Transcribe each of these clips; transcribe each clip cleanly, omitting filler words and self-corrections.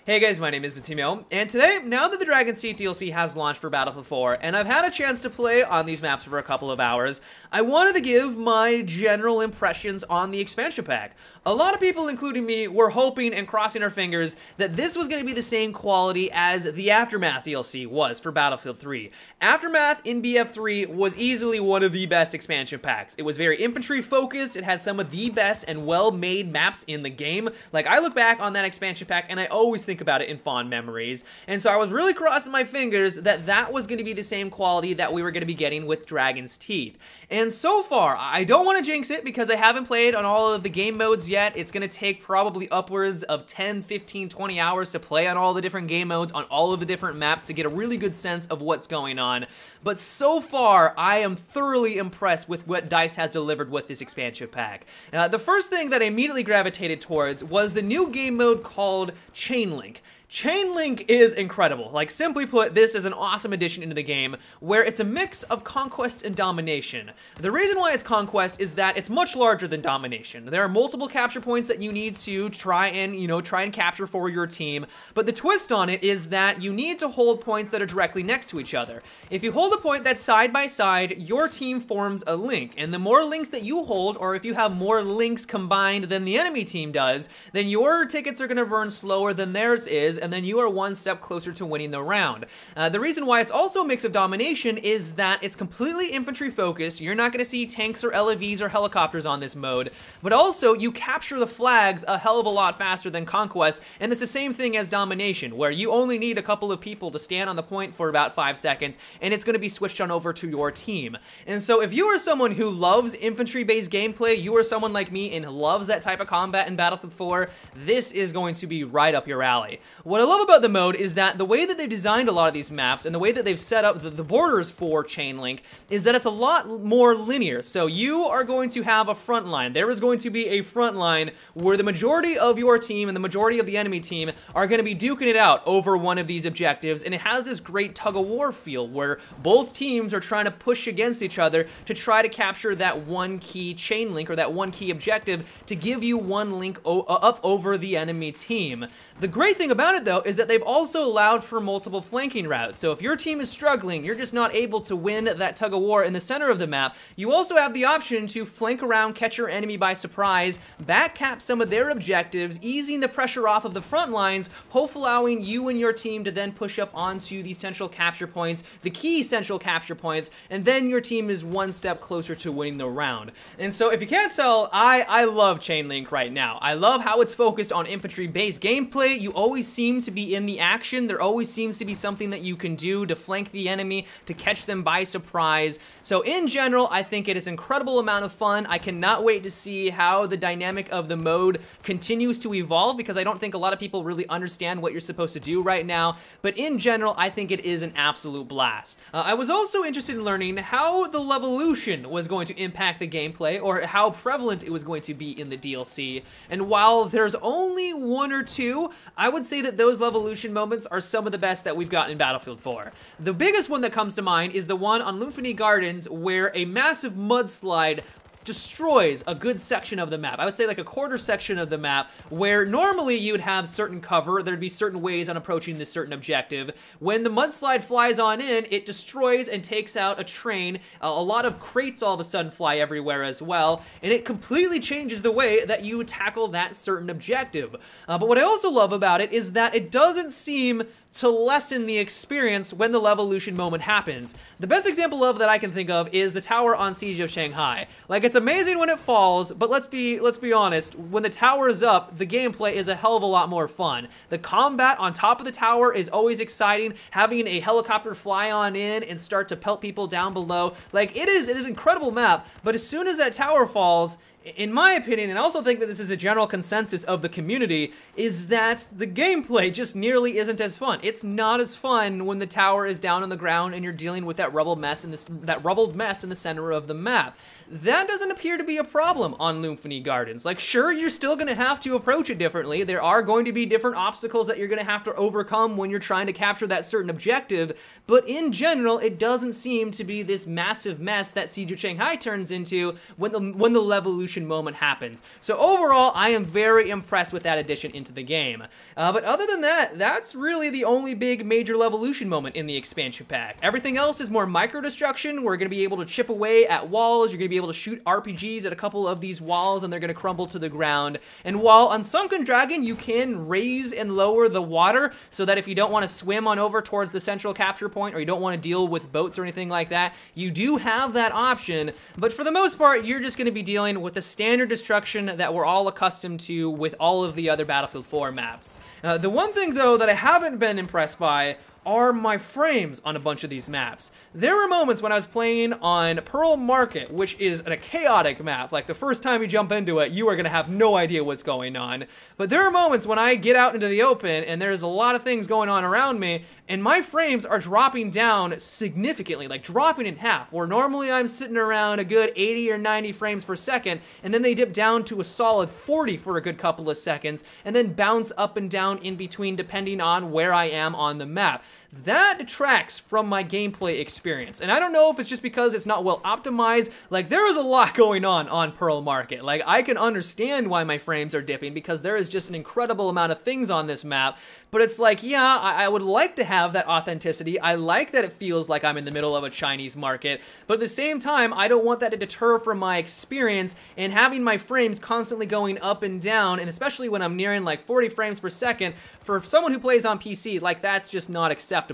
Hey guys, my name is Matteo, and today, now that the Dragon Seed DLC has launched for Battlefield 4, and I've had a chance to play on these maps for a couple of hours, I wanted to give my general impressions on the expansion pack. A lot of people, including me, were hoping and crossing our fingers that this was going to be the same quality as the Aftermath DLC was for Battlefield 3. Aftermath in BF3 was easily one of the best expansion packs. It was very infantry focused, it had some of the best and well-made maps in the game. Like, I look back on that expansion pack and I always think about it in fond memories, and so I was really crossing my fingers that that was going to be the same quality that we were going to be getting with Dragon's Teeth. And so far, I don't want to jinx it because I haven't played on all of the game modes yet. It's going to take probably upwards of 10, 15, 20 hours to play on all the different game modes, on all of the different maps to get a really good sense of what's going on. But so far, I am thoroughly impressed with what DICE has delivered with this expansion pack. The first thing that I immediately gravitated towards was the new game mode called Chainlink. Chainlink is incredible. Like, simply put, this is an awesome addition into the game where it's a mix of conquest and domination. The reason why it's conquest is that it's much larger than domination. There are multiple capture points that you need to try and capture for your team, but the twist on it is that you need to hold points that are directly next to each other. If you hold a point that's side by side, your team forms a link, and the more links that you hold, or if you have more links combined than the enemy team does, then your tickets are going to burn slower than theirs is, and then you are one step closer to winning the round. The reason why it's also a mix of domination is that it's completely infantry focused. You're not going to see tanks or LAVs or helicopters on this mode, but also you capture the flags a hell of a lot faster than conquest, and it's the same thing as domination, where you only need a couple of people to stand on the point for about 5 seconds, and it's going to be switched on over to your team. And so if you are someone who loves infantry-based gameplay, you are someone like me and loves that type of combat in Battlefield 4, this is going to be right up your alley. What I love about the mode is that the way that they've designed a lot of these maps and the way that they've set up the borders for Chainlink is that it's a lot more linear. So you are going to have a front line. There is going to be a front line where the majority of your team and the majority of the enemy team are going to be duking it out over one of these objectives, and it has this great tug-of-war feel where both teams are trying to push against each other to try to capture that one key chain link or that one key objective to give you one link up over the enemy team. The great thing about it, though, is that they've also allowed for multiple flanking routes. So if your team is struggling, you're just not able to win that tug-of-war in the center of the map, you also have the option to flank around, catch your enemy by surprise, backcap some of their objectives, easing the pressure off of the front lines, hopefully allowing you and your team to then push up onto the central capture points, the key central capture points, and then your team is one step closer to winning the round. And so if you can't tell, I love Chainlink right now. I love how it's focused on infantry-based gameplay. You always seem to be in the action. There always seems to be something that you can do to flank the enemy, to catch them by surprise. So in general, I think it is an incredible amount of fun. I cannot wait to see how the dynamic of the mode continues to evolve, because I don't think a lot of people really understand what you're supposed to do right now. But in general, I think it is an absolute blast. I was also interested in learning how the Levolution was going to impact the gameplay, or how prevalent it was going to be in the DLC. And while there's only one or two, I would say that those Levolution moments are some of the best that we've gotten in Battlefield 4. The biggest one that comes to mind is the one on Infantry Gardens where a massive mudslide destroys a good section of the map. I would say like a quarter section of the map, where normally you would have certain cover, there'd be certain ways on approaching this certain objective. When the mudslide flies on in, it destroys and takes out a train. A lot of crates all of a sudden fly everywhere as well, and it completely changes the way that you tackle that certain objective. But what I also love about it is that it doesn't seem to lessen the experience when the Levolution moment happens. The best example of that I can think of is the tower on Siege of Shanghai. Like, it's amazing when it falls, but let's be honest, when the tower is up, the gameplay is a hell of a lot more fun. The combat on top of the tower is always exciting. Having a helicopter fly on in and start to pelt people down below, like, it is an incredible map, but as soon as that tower falls, in my opinion, and I also think that this is a general consensus of the community, is that the gameplay just nearly isn't as fun. It's not as fun when the tower is down on the ground and you're dealing with that rubbled mess in the center of the map. That doesn't appear to be a problem on Infantry Gardens. Like, sure, you're still going to have to approach it differently. There are going to be different obstacles that you're going to have to overcome when you're trying to capture that certain objective, but in general, it doesn't seem to be this massive mess that Siege of Shanghai turns into when the Levolution revolution moment happens. So overall, I am very impressed with that addition into the game. But other than that, that's really the only big major revolution moment in the expansion pack. Everything else is more micro-destruction. We're going to be able to chip away at walls. You're going to be able to shoot RPGs at a couple of these walls, and they're going to crumble to the ground. And while on Sunken Dragon, you can raise and lower the water so that if you don't want to swim on over towards the central capture point, or you don't want to deal with boats or anything like that, you do have that option. But for the most part, you're just going to be dealing with the standard destruction that we're all accustomed to with all of the other Battlefield 4 maps. The one thing, though, that I haven't been impressed by are my frames on a bunch of these maps. There were moments when I was playing on Pearl Market, which is a chaotic map. Like, the first time you jump into it, you are going to have no idea what's going on. But there are moments when I get out into the open and there's a lot of things going on around me, and my frames are dropping down significantly, like dropping in half, where normally I'm sitting around a good 80 or 90 frames per second, and then they dip down to a solid 40 for a good couple of seconds, and then bounce up and down in between depending on where I am on the map. That detracts from my gameplay experience. And I don't know if it's just because it's not well optimized. Like, there is a lot going on Pearl Market. Like, I can understand why my frames are dipping because there is just an incredible amount of things on this map. But it's like, yeah, I would like to have that authenticity. I like that it feels like I'm in the middle of a Chinese market. But at the same time, I don't want that to deter from my experience, and having my frames constantly going up and down, and especially when I'm nearing like 40 frames per second, for someone who plays on PC, like, that's just not acceptable.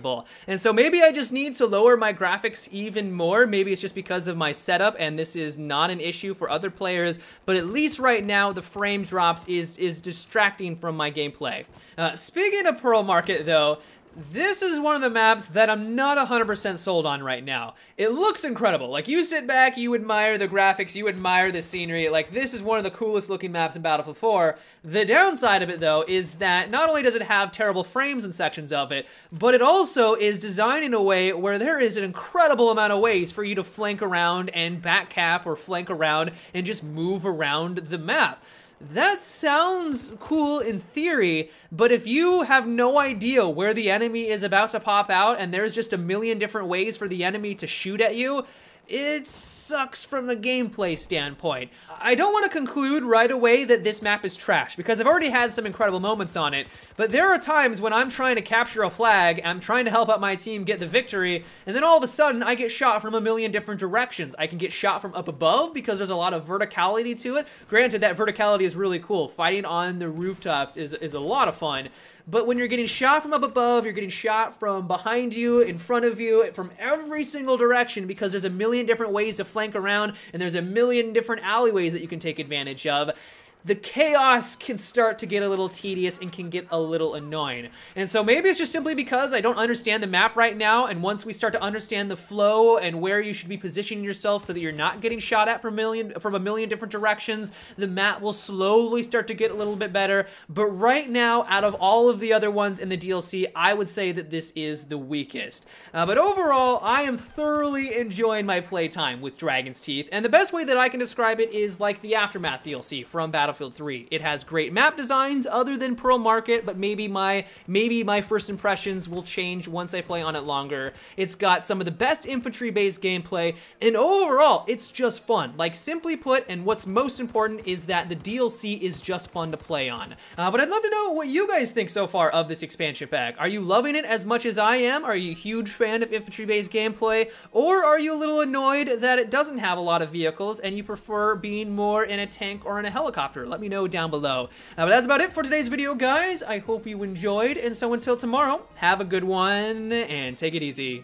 And so maybe I just need to lower my graphics even more. Maybe it's just because of my setup, and this is not an issue for other players, but at least right now, the frame drops is distracting from my gameplay. Speaking of Pearl Market, though, this is one of the maps that I'm not 100% sold on right now. It looks incredible. Like, you sit back, you admire the graphics, you admire the scenery. Like, this is one of the coolest looking maps in Battlefield 4. The downside of it, though, is that not only does it have terrible frames in sections of it, but it also is designed in a way where there is an incredible amount of ways for you to flank around and back cap or flank around and just move around the map. That sounds cool in theory, but if you have no idea where the enemy is about to pop out and there's just a million different ways for the enemy to shoot at you, it sucks from the gameplay standpoint. I don't want to conclude right away that this map is trash, because I've already had some incredible moments on it, but there are times when I'm trying to capture a flag, I'm trying to help out my team get the victory, and then all of a sudden I get shot from a million different directions. I can get shot from up above because there's a lot of verticality to it. Granted, that verticality is really cool. Fighting on the rooftops is a lot of fun. But when you're getting shot from up above, you're getting shot from behind you, in front of you, from every single direction, because there's a million different ways to flank around, and there's a million different alleyways that you can take advantage of. The chaos can start to get a little tedious and can get a little annoying. And so maybe it's just simply because I don't understand the map right now, and once we start to understand the flow and where you should be positioning yourself so that you're not getting shot at from a million different directions, the map will slowly start to get a little bit better. But right now, out of all of the other ones in the DLC, I would say that this is the weakest. But overall, I am thoroughly enjoying my playtime with Dragon's Teeth, and the best way that I can describe it is like the Aftermath DLC from Battlefield 3. It has great map designs other than Pearl Market, but maybe my first impressions will change once I play on it longer. It's got some of the best infantry-based gameplay, and overall, it's just fun. Like, simply put, and what's most important is that the DLC is just fun to play on. But I'd love to know what you guys think so far of this expansion pack. Are you loving it as much as I am? Are you a huge fan of infantry-based gameplay? Or are you a little annoyed that it doesn't have a lot of vehicles and you prefer being more in a tank or in a helicopter? Let me know down below. But that's about it for today's video, guys. I hope you enjoyed, and so until tomorrow, have a good one and take it easy.